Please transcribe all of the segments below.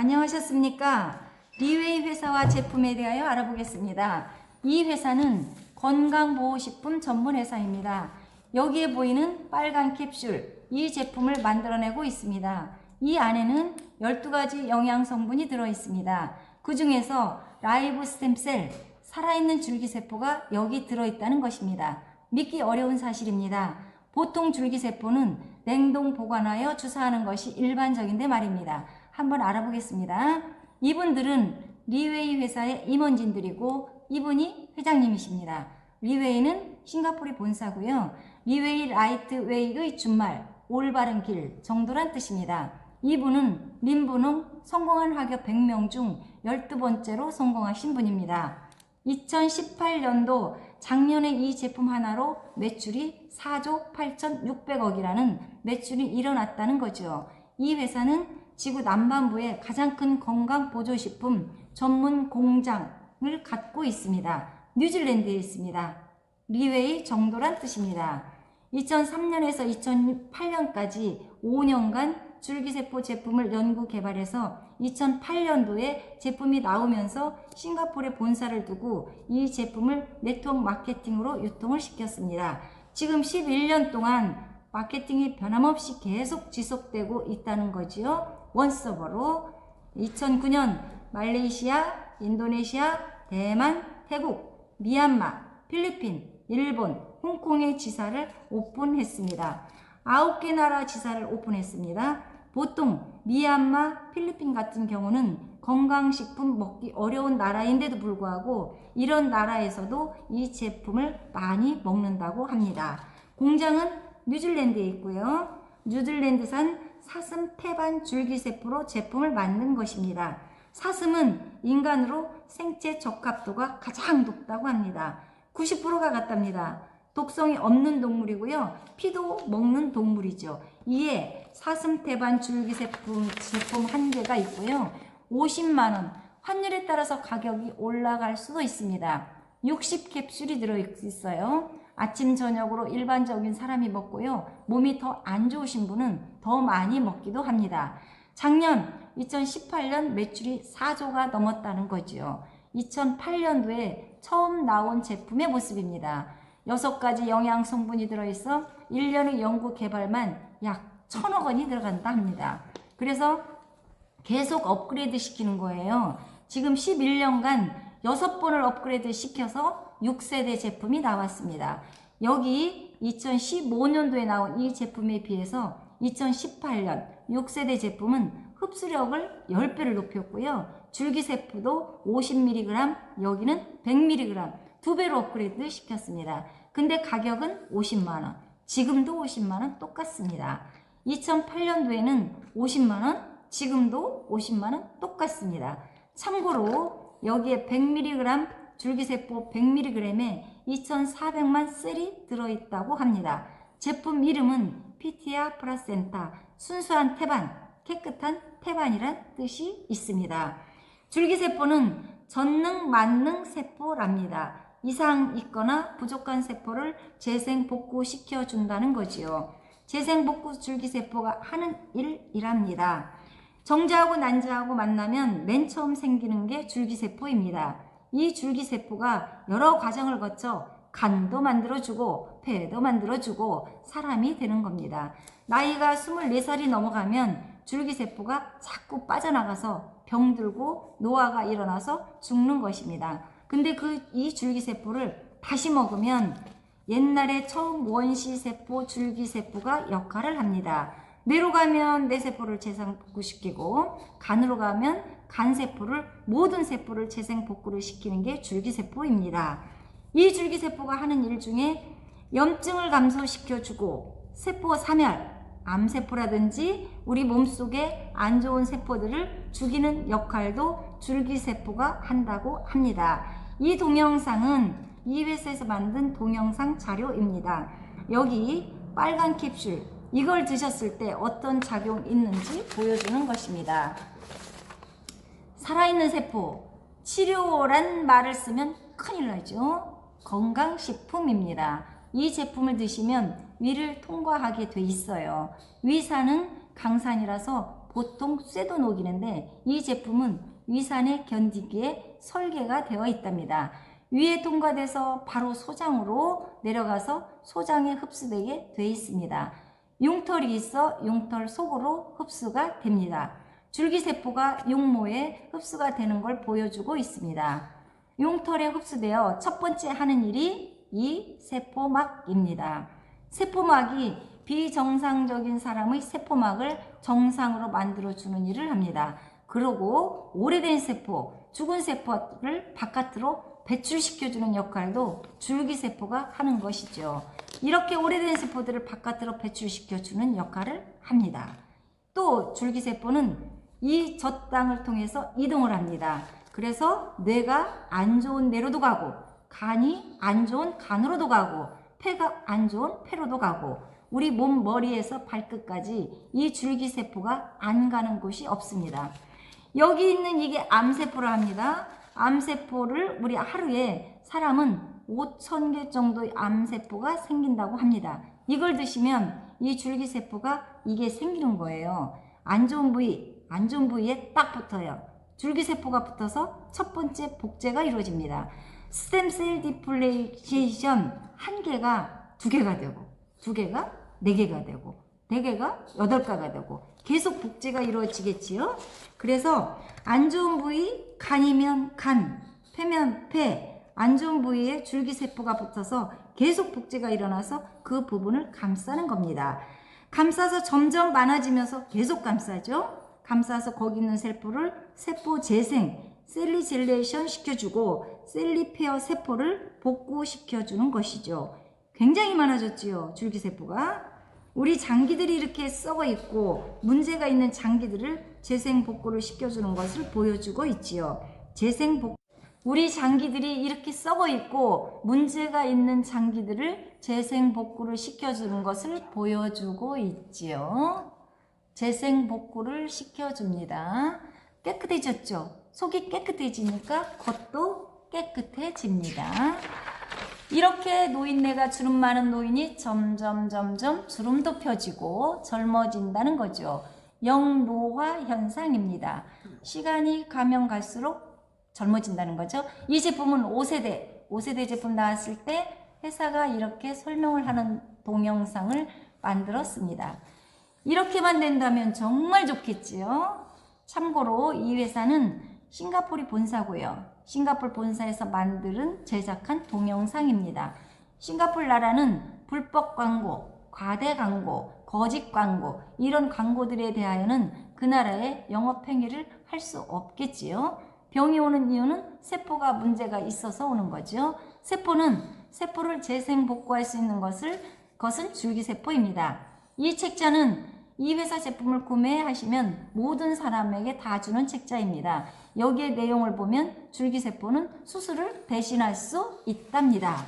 안녕하셨습니까? 리웨이 회사와 제품에 대하여 알아보겠습니다. 이 회사는 건강보호식품 전문 회사입니다. 여기에 보이는 빨간 캡슐, 이 제품을 만들어내고 있습니다. 이 안에는 12가지 영양 성분이 들어 있습니다. 그 중에서 라이브 스템셀, 살아있는 줄기세포가 여기 들어있다는 것입니다. 믿기 어려운 사실입니다. 보통 줄기세포는 냉동 보관하여 주사하는 것이 일반적인데 말입니다. 한번 알아보겠습니다. 이분들은 리웨이 회사의 임원진들이고 이분이 회장님이십니다. 리웨이는 싱가포르의 본사고요. 리웨이 라이트웨이의 준말, 올바른 길 정도란 뜻입니다. 이분은 림부농 성공한 학교 100명 중 12번째로 성공하신 분입니다. 2018년도 작년에 이 제품 하나로 매출이 4조 8,600억이라는 매출이 일어났다는 거죠. 이 회사는 지구 남반부에 가장 큰 건강보조식품 전문 공장을 갖고 있습니다. 뉴질랜드에 있습니다. 리웨이 정도란 뜻입니다. 2003년에서 2008년까지 5년간 줄기세포 제품을 연구 개발해서 2008년도에 제품이 나오면서 싱가포르에 본사를 두고 이 제품을 네트워크 마케팅으로 유통을 시켰습니다. 지금 11년 동안 마케팅이 변함없이 계속 지속되고 있다는 거지요. 원서버로 2009년 말레이시아, 인도네시아, 대만, 태국, 미얀마, 필리핀, 일본, 홍콩의 지사를 오픈했습니다. 9개 나라 지사를 오픈했습니다. 보통 미얀마, 필리핀 같은 경우는 건강식품 먹기 어려운 나라인데도 불구하고 이런 나라에서도 이 제품을 많이 먹는다고 합니다. 공장은 뉴질랜드에 있고요. 뉴질랜드산 사슴 태반 줄기세포로 제품을 만든 것입니다. 사슴은 인간으로 생체 적합도가 가장 높다고 합니다. 90%가 같답니다. 독성이 없는 동물이고요. 피도 먹는 동물이죠. 이에 사슴 태반 줄기세포 제품 한 개가 있고요. 50만원, 환율에 따라서 가격이 올라갈 수도 있습니다. 60캡슐이 들어있어요. 아침 저녁으로 일반적인 사람이 먹고요. 몸이 더 안 좋으신 분은 더 많이 먹기도 합니다. 작년 2018년 매출이 4조가 넘었다는 거죠. 2008년도에 처음 나온 제품의 모습입니다. 6가지 영양 성분이 들어있어 1년의 연구 개발만 약 1,000억 원이 들어간다 합니다. 그래서 계속 업그레이드 시키는 거예요. 지금 11년간 6번을 업그레이드 시켜서 6세대 제품이 나왔습니다. 여기 2015년도에 나온 이 제품에 비해서 2018년 6세대 제품은 흡수력을 10배를 높였고요. 줄기세포도 50mg, 여기는 100mg, 2배로 업그레이드 시켰습니다. 근데 가격은 50만원, 지금도 50만원 똑같습니다. 2008년도에는 50만원, 지금도 50만원 똑같습니다. 참고로 여기에 100mg 줄기세포 100mg에 2,400만 셀이 들어있다고 합니다. 제품 이름은 피티아 플라센타, 순수한 태반, 깨끗한 태반이란 뜻이 있습니다. 줄기세포는 전능 만능 세포랍니다. 이상 있거나 부족한 세포를 재생 복구시켜 준다는 거지요. 재생 복구 줄기세포가 하는 일이랍니다. 정자하고 난자하고 만나면 맨 처음 생기는 게 줄기세포입니다. 이 줄기세포가 여러 과정을 거쳐 간도 만들어주고 폐도 만들어주고 사람이 되는 겁니다. 나이가 24살이 넘어가면 줄기세포가 자꾸 빠져나가서 병들고 노화가 일어나서 죽는 것입니다. 근데 이 줄기세포를 다시 먹으면 옛날에 처음 원시세포 줄기세포가 역할을 합니다. 뇌로 가면 뇌세포를 재생복구시키고 간으로 가면 간세포를 모든 세포를 재생복구를 시키는 게 줄기세포입니다. 이 줄기세포가 하는 일 중에 염증을 감소시켜주고 세포 사멸, 암세포라든지 우리 몸속에 안 좋은 세포들을 죽이는 역할도 줄기세포가 한다고 합니다. 이 동영상은 이 회사에서 만든 동영상 자료입니다. 여기 빨간 캡슐, 이걸 드셨을 때 어떤 작용이 있는지 보여주는 것입니다. 살아있는 세포, 치료란 말을 쓰면 큰일 나죠. 건강식품입니다. 이 제품을 드시면 위를 통과하게 돼 있어요. 위산은 강산이라서 보통 쇠도 녹이는데 이 제품은 위산에 견디기에 설계가 되어 있답니다. 위에 통과돼서 바로 소장으로 내려가서 소장에 흡수되게 되어 있습니다. 융털이 있어 융털 속으로 흡수가 됩니다. 줄기세포가 융모에 흡수가 되는 걸 보여주고 있습니다. 융털에 흡수되어 첫 번째 하는 일이 이 세포막입니다. 세포막이 비정상적인 사람의 세포막을 정상으로 만들어주는 일을 합니다. 그리고 오래된 세포, 죽은 세포를 바깥으로 배출시켜주는 역할도 줄기세포가 하는 것이죠. 이렇게 오래된 세포들을 바깥으로 배출시켜주는 역할을 합니다. 또 줄기세포는 이 젖당을 통해서 이동을 합니다. 그래서 뇌가 안 좋은 뇌로도 가고, 간이 안 좋은 간으로도 가고, 폐가 안 좋은 폐로도 가고, 우리 몸 머리에서 발끝까지 이 줄기세포가 안 가는 곳이 없습니다. 여기 있는 이게 암세포라 합니다. 암세포를 우리 하루에 사람은 5,000개 정도의 암세포가 생긴다고 합니다. 이걸 드시면 이 줄기세포가 이게 생기는 거예요. 안 좋은 부위에 딱 붙어요. 줄기세포가 붙어서 첫 번째 복제가 이루어집니다. 스템셀 디플레이션 한 개가 2개가 되고, 2개가 4개가 되고, 4개가 8개가 되고 계속 복제가 이루어지겠지요. 그래서 안 좋은 부위, 간이면 간, 폐면 폐, 안 좋은 부위에 줄기세포가 붙어서 계속 복제가 일어나서 그 부분을 감싸는 겁니다. 감싸서 점점 많아지면서 계속 감싸죠. 감싸서 거기 있는 세포를 세포 재생, 셀리젤레이션 시켜주고 셀리페어 세포를 복구시켜주는 것이죠. 굉장히 많아졌지요, 줄기세포가. 우리 장기들이 이렇게 썩어 있고 문제가 있는 장기들을 재생 복구를 시켜주는 것을 보여주고 있지요. 우리 장기들이 이렇게 썩어 있고 문제가 있는 장기들을 재생 복구를 시켜주는 것을 보여주고 있지요. 재생 복구를 시켜줍니다. 깨끗해졌죠? 속이 깨끗해지니까 겉도 깨끗해집니다. 이렇게 노인네가 주름 많은 노인이 점점 주름도 펴지고 젊어진다는 거죠. 영노화 현상입니다. 시간이 가면 갈수록 젊어진다는 거죠. 이 제품은 5세대 제품 나왔을 때 회사가 이렇게 설명을 하는 동영상을 만들었습니다. 이렇게만 된다면 정말 좋겠지요. 참고로 이 회사는 싱가포르이 본사고요. 싱가포르 본사에서 제작한 동영상입니다. 싱가포르 나라는 불법 광고, 과대 광고, 거짓 광고 이런 광고들에 대하여는 그 나라의 영업행위를 할 수 없겠지요. 병이 오는 이유는 세포가 문제가 있어서 오는 거죠. 세포를 재생복구할 수 있는 것은 줄기세포입니다. 이 책자는 이 회사 제품을 구매하시면 모든 사람에게 다 주는 책자입니다. 여기에 내용을 보면 줄기세포는 수술을 대신할 수 있답니다.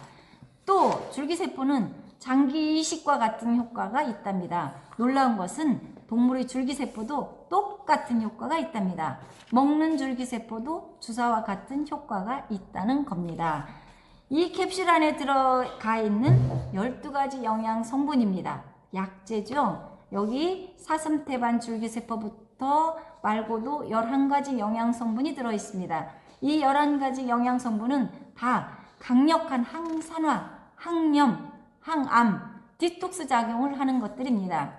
또 줄기세포는 장기 이식과 같은 효과가 있답니다. 놀라운 것은 동물의 줄기세포도 똑같은 효과가 있답니다. 먹는 줄기세포도 주사와 같은 효과가 있다는 겁니다. 이 캡슐 안에 들어가 있는 12가지 영양 성분입니다. 약재죠. 여기 사슴태반 줄기세포부터 말고도 11가지 영양 성분이 들어있습니다. 이 11가지 영양 성분은 다 강력한 항산화, 항염, 항암, 디톡스 작용을 하는 것들입니다.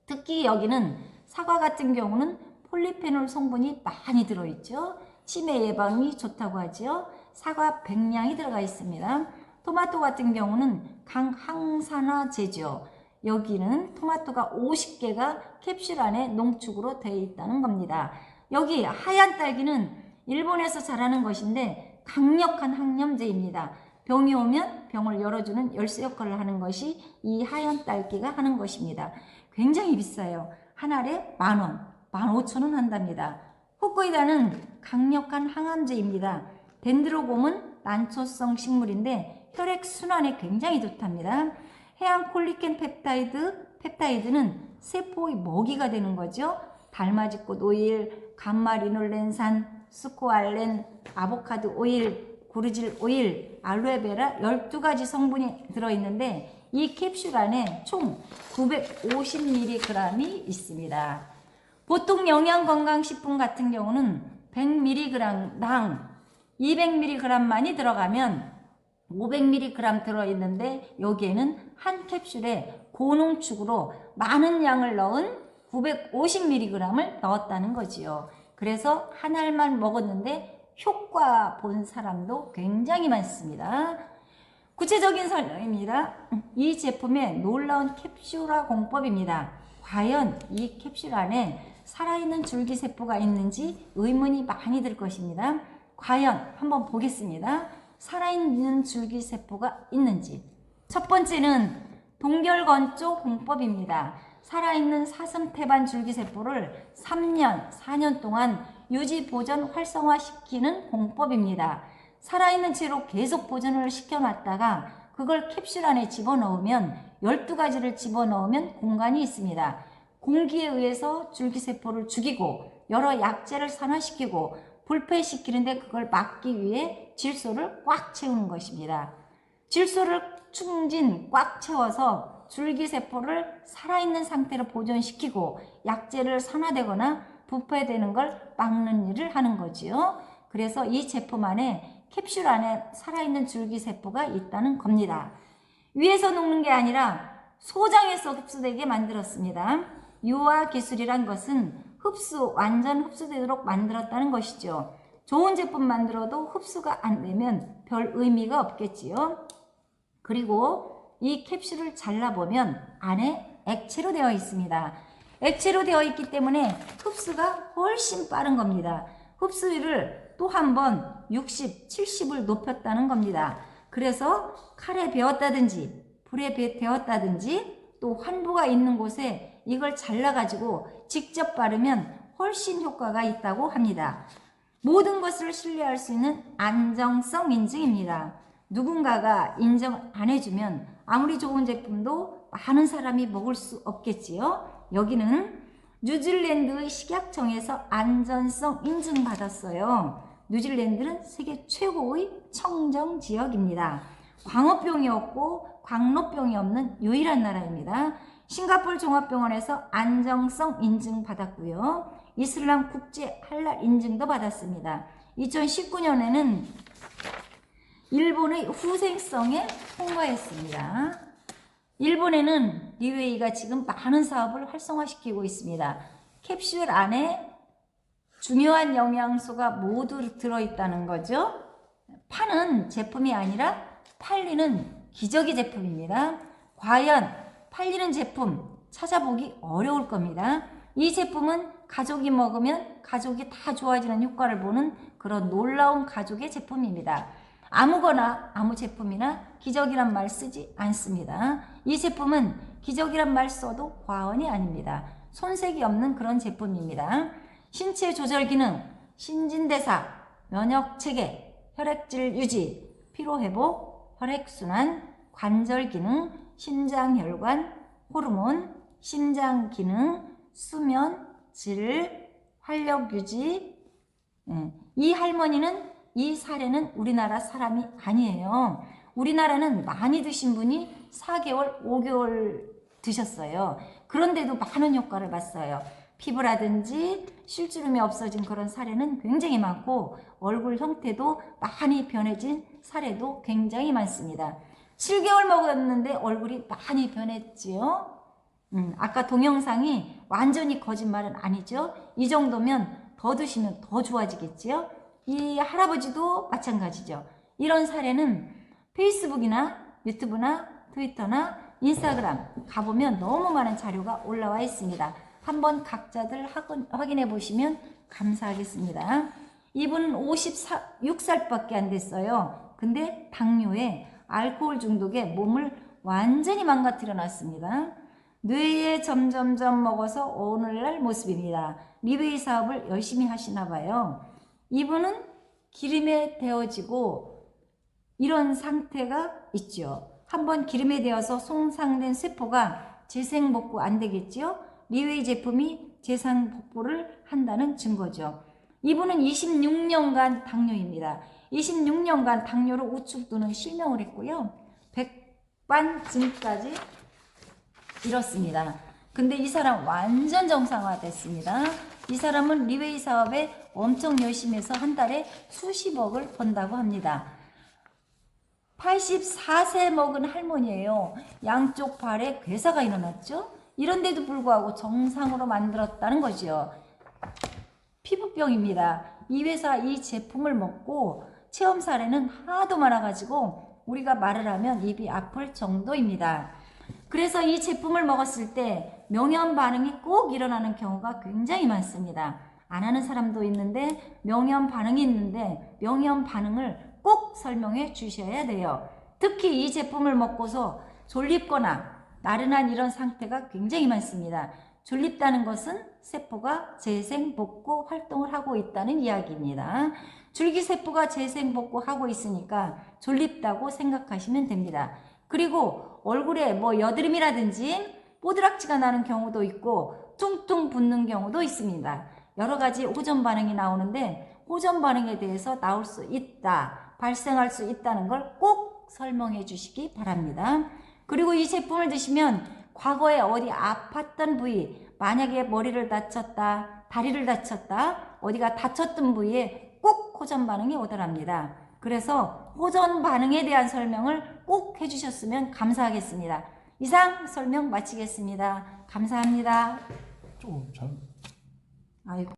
특히 여기는 사과 같은 경우는 폴리페놀 성분이 많이 들어있죠. 치매 예방이 좋다고 하죠. 사과 100량이 들어가 있습니다. 토마토 같은 경우는 강항산화제죠. 여기는 토마토가 50개가 캡슐 안에 농축으로 되어 있다는 겁니다. 여기 하얀 딸기는 일본에서 자라는 것인데 강력한 항염제입니다. 병이 오면 병을 열어주는 열쇠 역할을 하는 것이 이 하얀 딸기가 하는 것입니다. 굉장히 비싸요. 한 알에 10,000원, 15,000원 한답니다. 후코이다는 강력한 항암제입니다. 덴드로곰은 난초성 식물인데 혈액순환에 굉장히 좋답니다. 해양 콜리겐 펩타이드는 세포의 먹이가 되는 거죠. 달맞이꽃 오일, 감마리놀렌산, 스코알렌, 아보카도 오일, 구르질 오일, 알로에베라 12가지 성분이 들어있는데 이 캡슐 안에 총 950mg이 있습니다. 보통 영양건강식품 같은 경우는 100mg당 200mg만이 들어가면 500mg 들어있는데 여기에는 한 캡슐에 고농축으로 많은 양을 넣은 950mg을 넣었다는 거지요. 그래서 한 알만 먹었는데 효과 본 사람도 굉장히 많습니다. 구체적인 설명입니다. 이 제품의 놀라운 캡슐화 공법입니다. 과연 이 캡슐 안에 살아있는 줄기세포가 있는지 의문이 많이 들 것입니다. 과연 한번 보겠습니다. 살아있는 줄기세포가 있는지. 첫 번째는 동결건조 공법입니다. 살아있는 사슴태반 줄기세포를 3년, 4년 동안 유지, 보존, 활성화시키는 공법입니다. 살아있는 채로 계속 보존을 시켜놨다가 그걸 캡슐 안에 집어넣으면 12가지를 집어넣으면 공간이 있습니다. 공기에 의해서 줄기세포를 죽이고 여러 약재를 산화시키고 불폐시키는데 그걸 막기 위해 질소를 꽉 채우는 것입니다. 질소를 충진 꽉 채워서 줄기세포를 살아있는 상태로 보존시키고 약재를 산화되거나 부패되는 걸 막는 일을 하는 거지요. 그래서 이 제품 안에 캡슐 안에 살아있는 줄기세포가 있다는 겁니다. 위에서 녹는 게 아니라 소장에서 흡수되게 만들었습니다. 유화 기술이란 것은 완전 흡수되도록 만들었다는 것이죠. 좋은 제품 만들어도 흡수가 안 되면 별 의미가 없겠지요. 그리고 이 캡슐을 잘라보면 안에 액체로 되어 있습니다. 액체로 되어 있기 때문에 흡수가 훨씬 빠른 겁니다. 흡수율을 또 한 번 60, 70을 높였다는 겁니다. 그래서 칼에 베었다든지 불에 데웠다든지 또 환부가 있는 곳에 이걸 잘라가지고 직접 바르면 훨씬 효과가 있다고 합니다. 모든 것을 신뢰할 수 있는 안정성 인증입니다. 누군가가 인정 안 해주면 아무리 좋은 제품도 많은 사람이 먹을 수 없겠지요. 여기는 뉴질랜드 식약청에서 안전성 인증받았어요. 뉴질랜드는 세계 최고의 청정 지역입니다. 광우병이 없고 광노병이 없는 유일한 나라입니다. 싱가포르 종합병원에서 안정성 인증 받았고요. 이슬람 국제 할랄 인증도 받았습니다. 2019년에는 일본의 후생성에 통과했습니다. 일본에는 리웨이가 지금 많은 사업을 활성화시키고 있습니다. 캡슐 안에 중요한 영양소가 모두 들어있다는 거죠. 파는 제품이 아니라 팔리는 기저귀 제품입니다. 과연 팔리는 제품 찾아보기 어려울 겁니다. 이 제품은 가족이 먹으면 가족이 다 좋아지는 효과를 보는 그런 놀라운 가족의 제품입니다. 아무거나 아무 제품이나 기저귀란 말 쓰지 않습니다. 이 제품은 기저귀란 말 써도 과언이 아닙니다. 손색이 없는 그런 제품입니다. 신체 조절 기능, 신진대사, 면역체계, 혈액질 유지, 피로회복, 혈액순환, 관절 기능, 심장혈관, 호르몬, 심장 기능, 수면, 질, 활력 유지. 이 할머니는 이 사례는 우리나라 사람이 아니에요. 우리나라는 많이 드신 분이 4개월, 5개월 드셨어요. 그런데도 많은 효과를 봤어요. 피부라든지 실주름이 없어진 그런 사례는 굉장히 많고 얼굴 형태도 많이 변해진 사례도 굉장히 많습니다. 7개월 먹었는데 얼굴이 많이 변했지요. 아까 동영상이 완전히 거짓말은 아니죠. 이 정도면 더 드시면 더 좋아지겠지요. 이 할아버지도 마찬가지죠. 이런 사례는 페이스북이나 유튜브나 트위터나 인스타그램 가보면 너무 많은 자료가 올라와 있습니다. 한번 각자들 확인해 보시면 감사하겠습니다. 이분은 56살밖에 안 됐어요. 근데 당뇨에 알코올 중독에 몸을 완전히 망가뜨려 놨습니다. 뇌에 점점점 먹어서 오늘날 모습입니다. 리웨이 사업을 열심히 하시나 봐요. 이분은 기름에 데워지고 이런 상태가 있죠. 한번 기름에 데워서 손상된 세포가 재생복구 안 되겠지요. 리웨이 제품이 재생복구를 한다는 증거죠. 이분은 26년간 당뇨입니다. 26년간 당뇨로 우측 또는 실명을 했고요. 백반증까지 이렇습니다. 근데 이 사람 완전 정상화됐습니다. 이 사람은 리웨이 사업에 엄청 열심히 해서 한 달에 수십억을 번다고 합니다. 84세 먹은 할머니예요. 양쪽 발에 괴사가 일어났죠. 이런데도 불구하고 정상으로 만들었다는 거죠. 피부병입니다. 이 회사 이 제품을 먹고 체험 사례는 하도 많아가지고 우리가 말을 하면 입이 아플 정도입니다. 그래서 이 제품을 먹었을 때 명현 반응이 꼭 일어나는 경우가 굉장히 많습니다. 안 하는 사람도 있는데 명현 반응이 있는데 명현 반응을 꼭 설명해 주셔야 돼요. 특히 이 제품을 먹고서 졸립거나 나른한 이런 상태가 굉장히 많습니다. 졸립다는 것은 세포가 재생 복구 활동을 하고 있다는 이야기입니다. 줄기세포가 재생 복구하고 있으니까 졸립다고 생각하시면 됩니다. 그리고 얼굴에 뭐 여드름이라든지 뽀드락지가 나는 경우도 있고 퉁퉁 붓는 경우도 있습니다. 여러 가지 호전 반응이 나오는데 호전 반응에 대해서 나올 수 있다, 발생할 수 있다는 걸 꼭 설명해 주시기 바랍니다. 그리고 이 제품을 드시면 과거에 어디 아팠던 부위, 만약에 머리를 다쳤다, 다리를 다쳤다, 어디가 다쳤던 부위에 꼭 호전 반응이 오더랍니다. 그래서 호전 반응에 대한 설명을 꼭 해주셨으면 감사하겠습니다. 이상 설명 마치겠습니다. 감사합니다. 좀 잘. 아이고.